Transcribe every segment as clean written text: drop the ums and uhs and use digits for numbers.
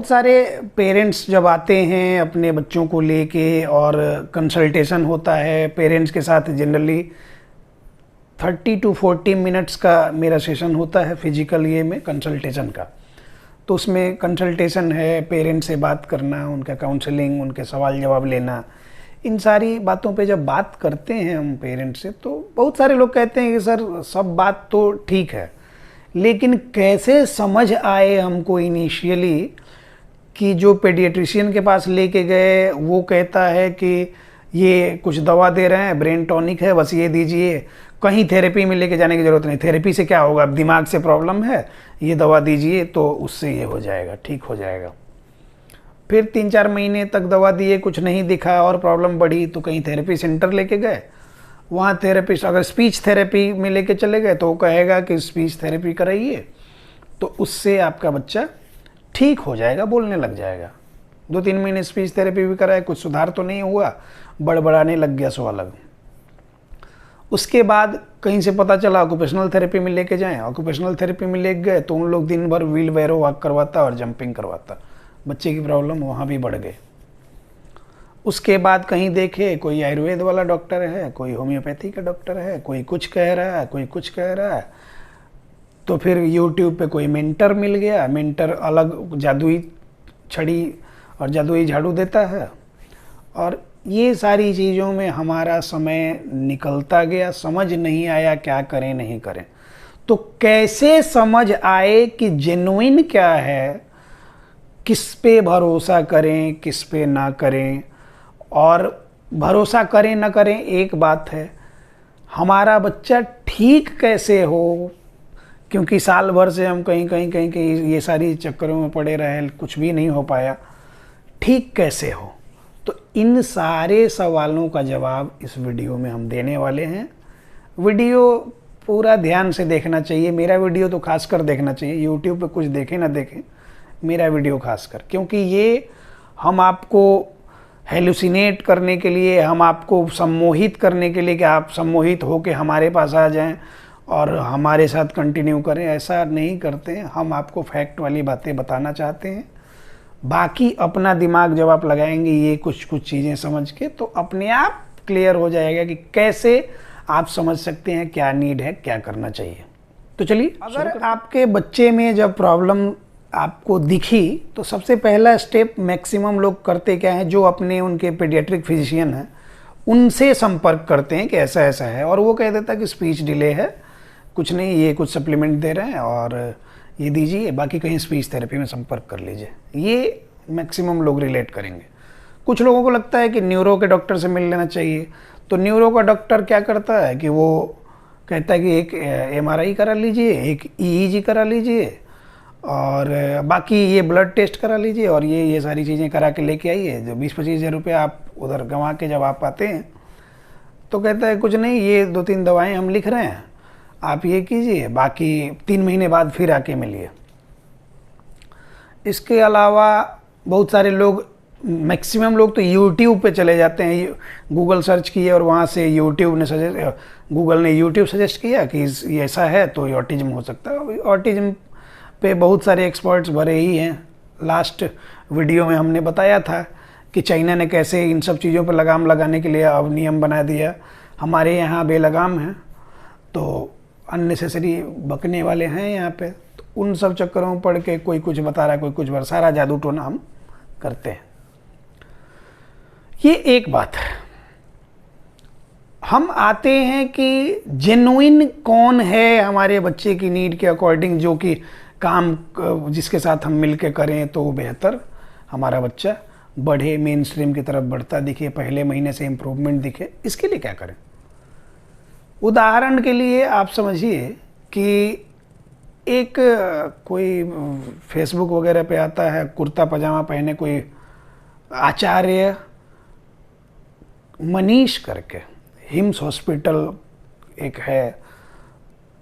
बहुत सारे पेरेंट्स जब आते हैं अपने बच्चों को लेके और कंसल्टेशन होता है पेरेंट्स के साथ, जनरली 30 to 40 मिनट्स का मेरा सेशन होता है फिजिकल ये में कंसल्टेशन का। तो उसमें कंसल्टेशन है, पेरेंट्स से बात करना, उनका काउंसलिंग, उनके सवाल जवाब लेना, इन सारी बातों पे जब बात करते हैं हम पेरेंट्स से, तो बहुत सारे लोग कहते हैं कि सर सब बात तो ठीक है, लेकिन कैसे समझ आए हमको इनिशियली कि जो पेडियाट्रिशियन के पास लेके गए वो कहता है कि ये कुछ दवा दे रहे हैं, ब्रेन टॉनिक है, बस ये दीजिए, कहीं थेरेपी में लेके जाने की ज़रूरत नहीं, थेरेपी से क्या होगा, अब दिमाग से प्रॉब्लम है, ये दवा दीजिए तो उससे ये हो जाएगा, ठीक हो जाएगा। फिर 3-4 महीने तक दवा दिए, कुछ नहीं दिखा और प्रॉब्लम बढ़ी, तो कहीं थेरेपी सेंटर लेके गए, वहाँ थेरेपिस्ट अगर स्पीच थेरेपी में लेके चले गए तो वो कहेगा कि स्पीच थेरेपी कराइए, तो उससे आपका बच्चा ठीक हो जाएगा, बोलने लग जाएगा। 2-3 महीने स्पीच थेरेपी भी कराए, कुछ सुधार तो नहीं हुआ, बड़बड़ाने लग गया सो अलग। उसके बाद कहीं से पता चला ऑक्यूपेशनल थेरेपी में लेके जाएं, ऑक्यूपेशनल थेरेपी में लेके गए तो उन लोग दिन भर व्हील बैरो वॉक करवाता और जंपिंग करवाता, बच्चे की प्रॉब्लम वहाँ भी बढ़ गई। उसके बाद कहीं देखे कोई आयुर्वेद वाला डॉक्टर है, कोई होम्योपैथी का डॉक्टर है, कोई कुछ कह रहा है, कोई कुछ कह रहा है, तो फिर यूट्यूब पे कोई मेंटर मिल गया, मेंटर अलग जादुई छड़ी और जादुई झाड़ू देता है, और ये सारी चीज़ों में हमारा समय निकलता गया, समझ नहीं आया क्या करें नहीं करें। तो कैसे समझ आए कि जेन्युइन क्या है, किस पे भरोसा करें किस पे ना करें, और भरोसा करें ना करें एक बात है, हमारा बच्चा ठीक कैसे हो, क्योंकि साल भर से हम कहीं कहीं कहीं कहीं ये सारी चक्करों में पड़े रहे, कुछ भी नहीं हो पाया, ठीक कैसे हो। तो इन सारे सवालों का जवाब इस वीडियो में हम देने वाले हैं। वीडियो पूरा ध्यान से देखना चाहिए, मेरा वीडियो तो खासकर देखना चाहिए, यूट्यूब पे कुछ देखें ना देखें, मेरा वीडियो खासकर, क्योंकि ये हम आपको हेलुसिनेट करने के लिए, हम आपको सम्मोहित करने के लिए कि आप सम्मोहित होकर हमारे पास आ जाएं और हमारे साथ कंटिन्यू करें, ऐसा नहीं करते हैं। हम आपको फैक्ट वाली बातें बताना चाहते हैं। बाकी अपना दिमाग जब आप लगाएंगे ये कुछ चीज़ें समझ के, तो अपने आप क्लियर हो जाएगा कि कैसे आप समझ सकते हैं क्या नीड है, क्या करना चाहिए। तो चलिए, अगर आपके बच्चे में जब प्रॉब्लम आपको दिखी तो सबसे पहला स्टेप मैक्सिमम लोग करते क्या है, जो अपने उनके पेडियाट्रिक फिजिशियन हैं उनसे संपर्क करते हैं कि ऐसा ऐसा है, और वो कह देता है कि स्पीच डिले है, कुछ नहीं, ये कुछ सप्लीमेंट दे रहे हैं और ये दीजिए, बाकी कहीं स्पीच थेरेपी में संपर्क कर लीजिए। ये मैक्सिमम लोग रिलेट करेंगे। कुछ लोगों को लगता है कि न्यूरो के डॉक्टर से मिल लेना चाहिए, तो न्यूरो का डॉक्टर क्या करता है कि वो कहता है कि एक MRI करा लीजिए, एक EEG करा लीजिए, और बाकी ये ब्लड टेस्ट करा लीजिए, और ये सारी चीज़ें करा के लेके आइए। जो 20-25 हज़ार रुपये आप उधर गंवा के जब आप आते हैं तो कहता है कुछ नहीं, ये 2-3 दवाएँ हम लिख रहे हैं, आप ये कीजिए, बाकी 3 महीने बाद फिर आके मिलिए। इसके अलावा बहुत सारे लोग, मैक्सिमम लोग तो YouTube पे चले जाते हैं, गूगल सर्च किए और वहाँ से गूगल ने यूट्यूब सजेस्ट किया कि ये ऐसा है तो ये ऑटिज्म हो सकता है। ऑटिज्म पे बहुत सारे एक्सपर्ट्स भरे ही हैं। लास्ट वीडियो में हमने बताया था कि चाइना ने कैसे इन सब चीज़ों पर लगाम लगाने के लिए अब नियम बना दिया, हमारे यहाँ बेलगाम है, तो अननेसेसरी बकने वाले हैं यहाँ पे। तो उन सब चक्करों में पढ़ के कोई कुछ बता रहा है, कोई कुछ सारा जादू टोना हम करते हैं। ये एक बात है। हम आते हैं कि जेन्युइन कौन है हमारे बच्चे की नीड के अकॉर्डिंग, जो कि काम जिसके साथ हम मिल के करें तो बेहतर हमारा बच्चा बढ़े, मेन स्ट्रीम की तरफ बढ़ता दिखे, पहले महीने से इम्प्रूवमेंट दिखे। इसके लिए क्या करें? उदाहरण के लिए आप समझिए कि एक कोई फेसबुक वगैरह पे आता है, कुर्ता पजामा पहने कोई आचार्य मनीष करके, हिम्स हॉस्पिटल एक है,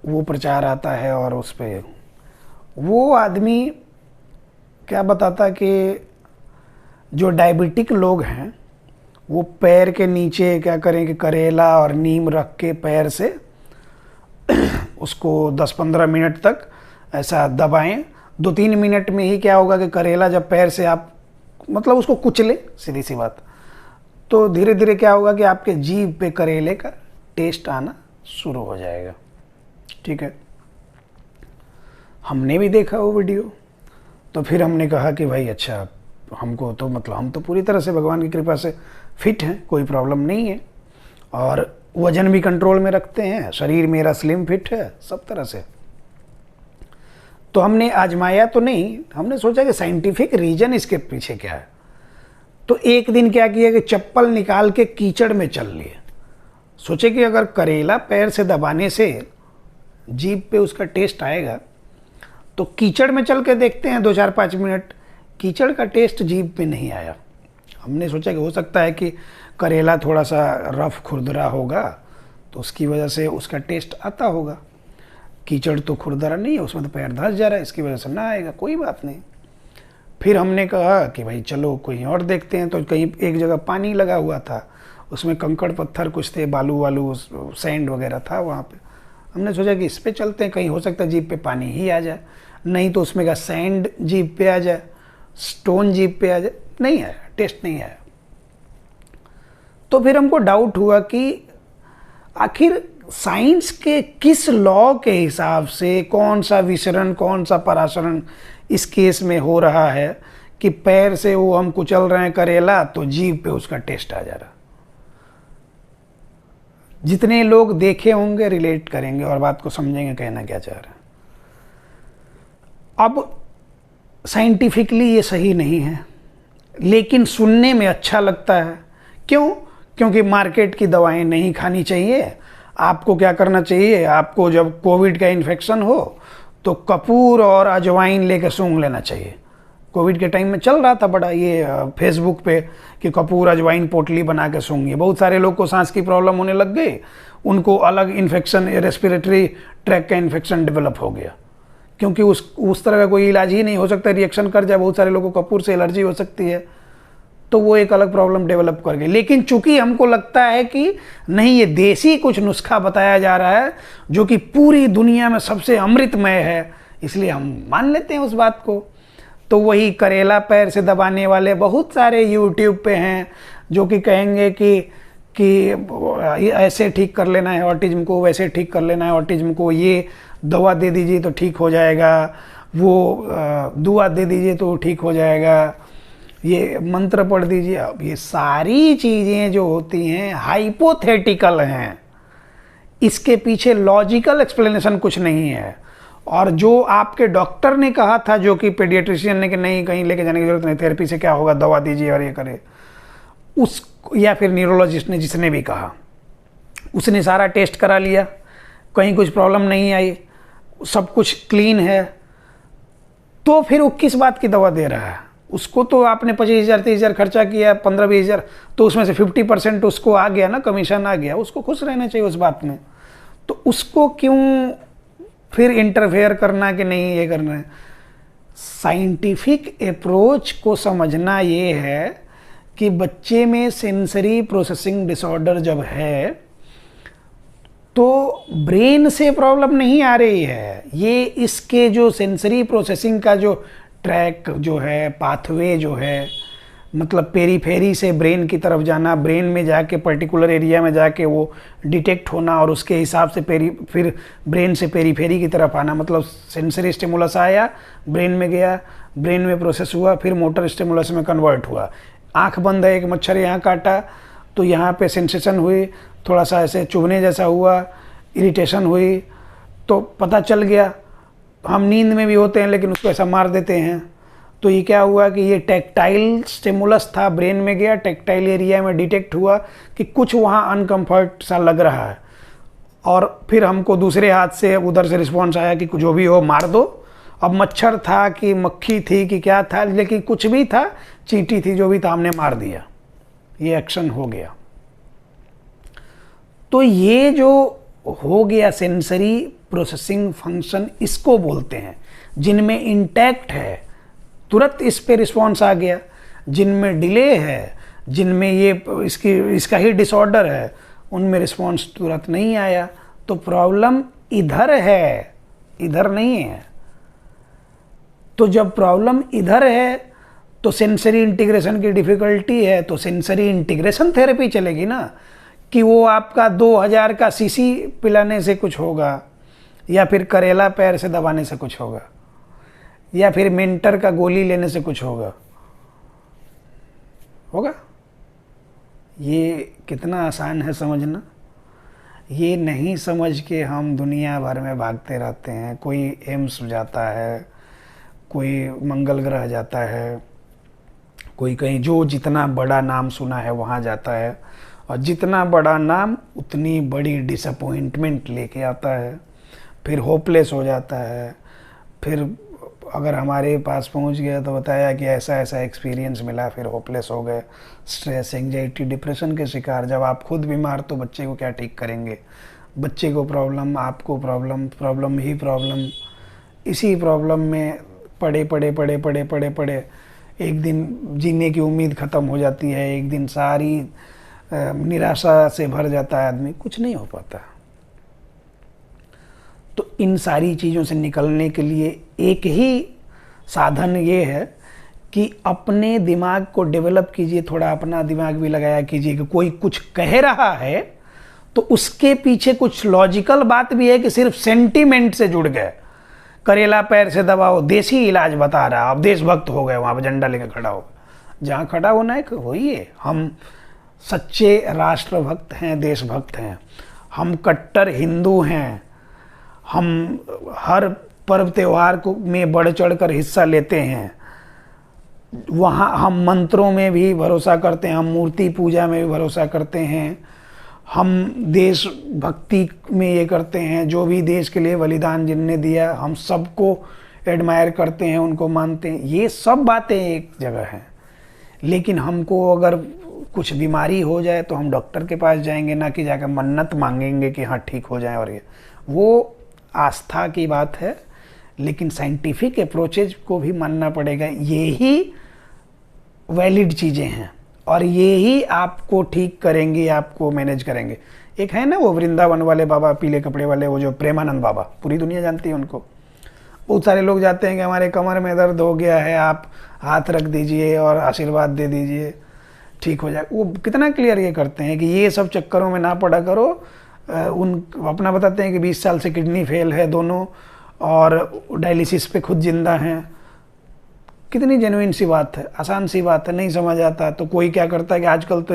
वो प्रचार आता है, और उस पर वो आदमी क्या बताता कि जो डायबिटिक लोग हैं वो पैर के नीचे क्या करें कि करेला और नीम रख के पैर से उसको 10-15 मिनट तक ऐसा दबाएं, 2-3 मिनट में ही क्या होगा कि करेला जब पैर से आप मतलब उसको कुचले, सीधी सी बात, तो धीरे धीरे क्या होगा कि आपके जीभ पे करेले का टेस्ट आना शुरू हो जाएगा। ठीक है, हमने भी देखा वो वीडियो, तो फिर हमने कहा कि भाई अच्छा, हमको तो मतलब हम तो पूरी तरह से भगवान की कृपा से फिट हैं, कोई प्रॉब्लम नहीं है, और वजन भी कंट्रोल में रखते हैं, शरीर मेरा स्लिम फिट है सब तरह से। तो हमने आजमाया तो नहीं, हमने सोचा कि साइंटिफिक रीजन इसके पीछे क्या है। तो एक दिन क्या किया कि चप्पल निकाल के कीचड़ में चल लिए, सोचे कि अगर करेला पैर से दबाने से जीभ पे उसका टेस्ट आएगा तो कीचड़ में चल के देखते हैं 2-4-5 मिनट। कीचड़ का टेस्ट जीभ पे नहीं आया। हमने सोचा कि हो सकता है कि करेला थोड़ा सा रफ खुरदरा होगा तो उसकी वजह से उसका टेस्ट आता होगा। कीचड़ तो खुरदरा नहीं है, उसमें तो पैर धंस जा रहा है, इसकी वजह से ना आएगा, कोई बात नहीं। फिर हमने कहा कि भाई चलो कहीं और देखते हैं। तो कहीं एक जगह पानी लगा हुआ था, उसमें कंकड़ पत्थर कुछ थे, बालू वालू सैंड वगैरह था वहाँ पे। हमने सोचा कि इस पे चलते हैं, कहीं हो सकता है जीभ पे पानी ही आ जाए, नहीं तो उसमें का सैंड जीभ पे आ जाए, स्टोन जीभ पे आ जाए। नहीं आया, टेस्ट नहीं आया। तो फिर हमको डाउट हुआ कि आखिर साइंस के किस लॉ के हिसाब से कौन सा विसरण कौन सा परासरण इस केस में हो रहा है कि पैर से वो हम कुचल रहे हैं करेला तो जीभ पे उसका टेस्ट आ जा रहा। जितने लोग देखे होंगे रिलेट करेंगे और बात को समझेंगे कहना क्या चाह रहे हैं। अब साइंटिफिकली ये सही नहीं है, लेकिन सुनने में अच्छा लगता है। क्यों? क्योंकि मार्केट की दवाएं नहीं खानी चाहिए। आपको क्या करना चाहिए, आपको जब कोविड का इन्फेक्शन हो तो कपूर और अजवाइन लेकर सूंघ लेना चाहिए। कोविड के टाइम में चल रहा था बड़ा ये फेसबुक पे कि कपूर अजवाइन पोटली बना के सूंघिए। बहुत सारे लोग को सांस की प्रॉब्लम होने लग गई, उनको अलग इन्फेक्शन, रेस्पिरेटरी ट्रैक का इन्फेक्शन डेवलप हो गया, क्योंकि उस तरह का कोई इलाज ही नहीं हो सकता, रिएक्शन कर जाए। बहुत सारे लोगों को कपूर से एलर्जी हो सकती है, तो वो एक अलग प्रॉब्लम डेवलप कर गई। लेकिन चूंकि हमको लगता है कि नहीं, ये देसी कुछ नुस्खा बताया जा रहा है जो कि पूरी दुनिया में सबसे अमृतमय है, इसलिए हम मान लेते हैं उस बात को। तो वही करेला पैर से दबाने वाले बहुत सारे यूट्यूब पे हैं जो कि कहेंगे कि ऐसे ठीक कर लेना है ऑटिज्म को, वैसे ठीक कर लेना है ऑटिज्म को, ये दवा दे दीजिए तो ठीक हो जाएगा, वो दुआ दे दीजिए तो ठीक हो जाएगा, ये मंत्र पढ़ दीजिए। अब ये सारी चीज़ें जो होती हैं हाइपोथेटिकल हैं, इसके पीछे लॉजिकल एक्सप्लेनेशन कुछ नहीं है। और जो आपके डॉक्टर ने कहा था, जो कि पीडियाट्रिशियन ने कि नहीं कहीं लेके जाने की जरूरत नहीं, थेरेपी से क्या होगा, दवा दीजिए और ये करे, उस या फिर न्यूरोलॉजिस्ट ने जिसने भी कहा, उसने सारा टेस्ट करा लिया, कहीं कुछ प्रॉब्लम नहीं आई, सब कुछ क्लीन है, तो फिर वो किस बात की दवा दे रहा है? उसको तो आपने 25,000-30,000 खर्चा किया, 15-20,000, तो उसमें से 50% उसको आ गया ना, कमीशन आ गया, उसको खुश रहना चाहिए उस बात में। तो उसको क्यों फिर इंटरफेयर करना कि नहीं ये करना है? साइंटिफिक अप्रोच को समझना ये है कि बच्चे में सेंसरी प्रोसेसिंग डिसऑर्डर जब है तो ब्रेन से प्रॉब्लम नहीं आ रही है, ये इसके जो सेंसरी प्रोसेसिंग का जो ट्रैक जो है, पाथवे जो है, मतलब पेरीफेरी से ब्रेन की तरफ जाना, ब्रेन में जाके पर्टिकुलर एरिया में जाके वो डिटेक्ट होना और उसके हिसाब से फिर ब्रेन से पेरीफेरी की तरफ आना, मतलब सेंसरी स्टिमुलस आया, ब्रेन में गया, ब्रेन में प्रोसेस हुआ, फिर मोटर स्टिमुलस में कन्वर्ट हुआ। आँख बंद है, एक मच्छर यहाँ काटा तो यहाँ पे सेंसेशन हुई, थोड़ा सा ऐसे चुभने जैसा हुआ, इरिटेशन हुई, तो पता चल गया। हम नींद में भी होते हैं लेकिन उसको ऐसा मार देते हैं, तो ये क्या हुआ कि ये टैक्टाइल स्टिमुलस था, ब्रेन में गया, टैक्टाइल एरिया में डिटेक्ट हुआ कि कुछ वहाँ अनकम्फर्ट सा लग रहा है, और फिर हमको दूसरे हाथ से उधर से रिस्पॉन्स आया कि जो भी हो मार दो। अब मच्छर था कि मक्खी थी कि क्या था, लेकिन कुछ भी था, चींटी थी, जो भी था, हमने मार दिया, ये एक्शन हो गया। तो ये जो हो गया सेंसरी प्रोसेसिंग फंक्शन, इसको बोलते हैं। जिनमें इंटैक्ट है तुरंत इस पे रिस्पॉन्स आ गया, जिनमें डिले है, जिनमें ये इसका ही डिसऑर्डर है, उनमें रिस्पॉन्स तुरंत नहीं आया। तो प्रॉब्लम इधर है, इधर नहीं है। तो जब प्रॉब्लम इधर है तो सेंसरी इंटीग्रेशन की डिफ़िकल्टी है, तो सेंसरी इंटीग्रेशन थेरेपी चलेगी ना, कि वो आपका 2000 का सीसी पिलाने से कुछ होगा, या फिर करेला पैर से दबाने से कुछ होगा, या फिर मेंटर का गोली लेने से कुछ होगा। ये कितना आसान है समझना। ये नहीं समझ के हम दुनिया भर में भागते रहते हैं। कोई एम्स जाता है, कोई मंगल ग्रह जाता है, कोई कहीं जो जितना बड़ा नाम सुना है वहाँ जाता है, और जितना बड़ा नाम उतनी बड़ी डिसअपॉइंटमेंट लेके आता है, फिर होपलेस हो जाता है। फिर अगर हमारे पास पहुंच गया तो बताया कि ऐसा ऐसा एक्सपीरियंस मिला, फिर होपलेस हो गए, स्ट्रेस, एंजाइटी, डिप्रेशन के शिकार। जब आप खुद बीमार तो बच्चे को क्या ठीक करेंगे? बच्चे को प्रॉब्लम, आपको प्रॉब्लम, प्रॉब्लम ही प्रॉब्लम। इसी प्रॉब्लम में पड़े पड़े पड़े पड़े पड़े पड़े एक दिन जीने की उम्मीद ख़त्म हो जाती है, एक दिन सारी निराशा से भर जाता है आदमी, कुछ नहीं हो पाता। तो इन सारी चीज़ों से निकलने के लिए एक ही साधन ये है कि अपने दिमाग को डेवलप कीजिए, थोड़ा अपना दिमाग भी लगाया कीजिए कि कोई कुछ कह रहा है तो उसके पीछे कुछ लॉजिकल बात भी है कि सिर्फ सेंटीमेंट से जुड़ गए। करेला पैर से दबाओ, देसी इलाज बता रहा, अब देशभक्त हो गए, वहाँ पर झंडा लेकर खड़ा हो, जहाँ खड़ा होना है होइए। हम सच्चे राष्ट्रभक्त हैं, देशभक्त हैं, हम कट्टर हिंदू हैं, हम हर पर्व त्यौहार को में बढ़ चढ़ कर हिस्सा लेते हैं। वहाँ हम मंत्रों में भी भरोसा करते हैं, हम मूर्ति पूजा में भी भरोसा करते हैं, हम देशभक्ति में ये करते हैं, जो भी देश के लिए बलिदान जिनने दिया हम सबको एडमायर करते हैं, उनको मानते हैं। ये सब बातें एक जगह हैं, लेकिन हमको अगर कुछ बीमारी हो जाए तो हम डॉक्टर के पास जाएंगे, ना कि जाकर मन्नत मांगेंगे कि हाँ ठीक हो जाए। और ये वो आस्था की बात है, लेकिन साइंटिफिक अप्रोचेज को भी मानना पड़ेगा। ये ही वैलिड चीज़ें हैं और ये ही आपको ठीक करेंगे, आपको मैनेज करेंगे। एक है ना वो वृंदावन वाले बाबा, पीले कपड़े वाले, वो जो प्रेमानंद बाबा, पूरी दुनिया जानती है उनको। बहुत सारे लोग जाते हैं कि हमारे कमर में दर्द हो गया है, आप हाथ रख दीजिए और आशीर्वाद दे दीजिए, ठीक हो जाए। वो कितना क्लियर ये करते हैं कि ये सब चक्करों में ना पड़ा करो। उन अपना बताते हैं कि 20 साल से किडनी फेल है दोनों, और डायलिसिस पे खुद जिंदा हैं। कितनी जेन्युइन सी बात है, आसान सी बात है, नहीं समझ आता। तो कोई क्या करता है कि आजकल तो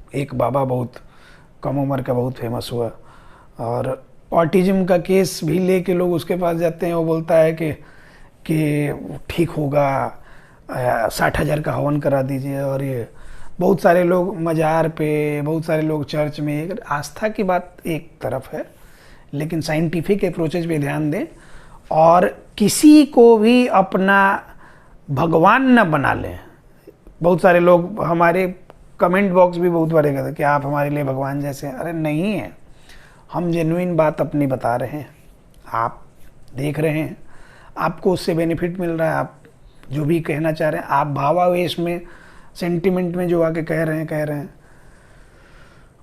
एक बाबा बहुत कम उम्र का बहुत फेमस हुआ, और ऑटिज्म का केस भी लेके लोग उसके पास जाते हैं। वो बोलता है कि ठीक होगा, 60,000 का हवन करा दीजिए। और ये बहुत सारे लोग मज़ार पे, बहुत सारे लोग चर्च में। आस्था की बात एक तरफ है, लेकिन साइंटिफिक अप्रोचेज पे ध्यान दें, और किसी को भी अपना भगवान न बना लें। बहुत सारे लोग हमारे कमेंट बॉक्स भी बहुत बड़े कहते कि आप हमारे लिए भगवान जैसे हैं। अरे नहीं है, हम जेन्युइन बात अपनी बता रहे हैं, आप देख रहे हैं, आपको उससे बेनिफिट मिल रहा है। आप जो भी कहना चाह रहे हैं, आप भावावेश में, सेंटिमेंट में जो आके कह रहे हैं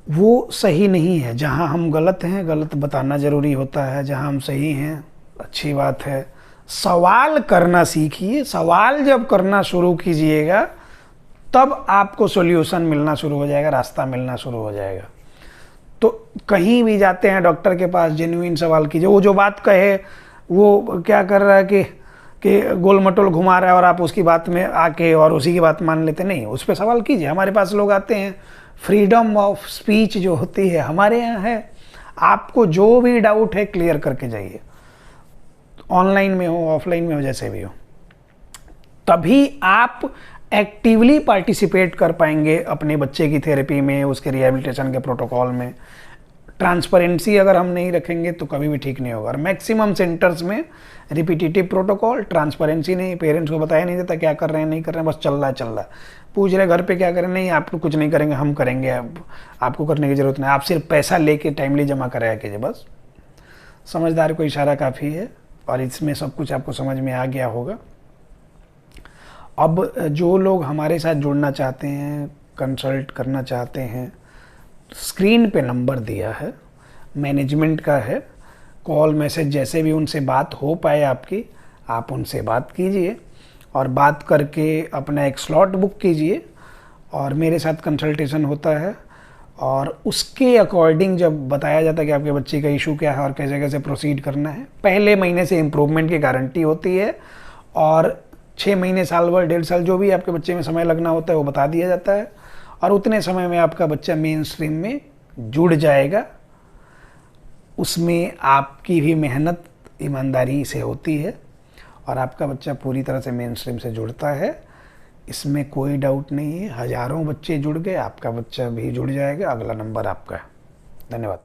वो सही नहीं है। जहाँ हम गलत हैं, गलत बताना ज़रूरी होता है। जहाँ हम सही हैं, अच्छी बात है। सवाल करना सीखिए। सवाल जब करना शुरू कीजिएगा तब आपको सॉल्यूशन मिलना शुरू हो जाएगा, रास्ता मिलना शुरू हो जाएगा। तो कहीं भी जाते हैं डॉक्टर के पास, जेन्युइन सवाल कीजिए। वो जो बात कहे, वो क्या कर रहा है कि गोल मटोल घुमा रहा है और आप उसकी बात में आके और उसी की बात मान लेते नहीं। उस पर सवाल कीजिए। हमारे पास लोग आते हैं, फ्रीडम ऑफ स्पीच जो होती है हमारे यहाँ है। आपको जो भी डाउट है क्लियर करके जाइए, ऑनलाइन में हो, ऑफलाइन में हो, जैसे भी हो। तभी आप एक्टिवली पार्टिसिपेट कर पाएंगे अपने बच्चे की थेरेपी में, उसके रिहैबिलिटेशन के प्रोटोकॉल में। ट्रांसपेरेंसी अगर हम नहीं रखेंगे तो कभी भी ठीक नहीं होगा। और मैक्सिमम सेंटर्स में रिपीटेटिव प्रोटोकॉल, ट्रांसपेरेंसी नहीं, पेरेंट्स को बताया नहीं देता क्या कर रहे हैं, नहीं कर रहे हैं, बस चल रहा है। पूछ रहे घर पे क्या करें, नहीं आपको कुछ नहीं करेंगे, हम करेंगे, अब आपको करने की ज़रूरत नहीं, आप सिर्फ पैसा लेके टाइमली जमा कराया कीजिए बस। समझदार को इशारा काफ़ी है, और इसमें सब कुछ आपको समझ में आ गया होगा। अब जो लोग हमारे साथ जुड़ना चाहते हैं, कंसल्ट करना चाहते हैं, स्क्रीन पे नंबर दिया है, मैनेजमेंट का है। कॉल मैसेज जैसे भी उनसे बात हो पाए आपकी, आप उनसे बात कीजिए और बात करके अपना एक स्लॉट बुक कीजिए और मेरे साथ कंसल्टेशन होता है और उसके अकॉर्डिंग जब बताया जाता है कि आपके बच्चे का इशू क्या है और कैसे कैसे प्रोसीड करना है। पहले महीने से इम्प्रूवमेंट की गारंटी होती है और 6 महीने, साल भर, 1.5 साल जो भी आपके बच्चे में समय लगना होता है वो बता दिया जाता है और उतने समय में आपका बच्चा मेन स्ट्रीम में जुड़ जाएगा। उसमें आपकी भी मेहनत ईमानदारी से होती है और आपका बच्चा पूरी तरह से मेन स्ट्रीम से जुड़ता है, इसमें कोई डाउट नहीं है। हज़ारों बच्चे जुड़ गए, आपका बच्चा भी जुड़ जाएगा, अगला नंबर आपका है। धन्यवाद।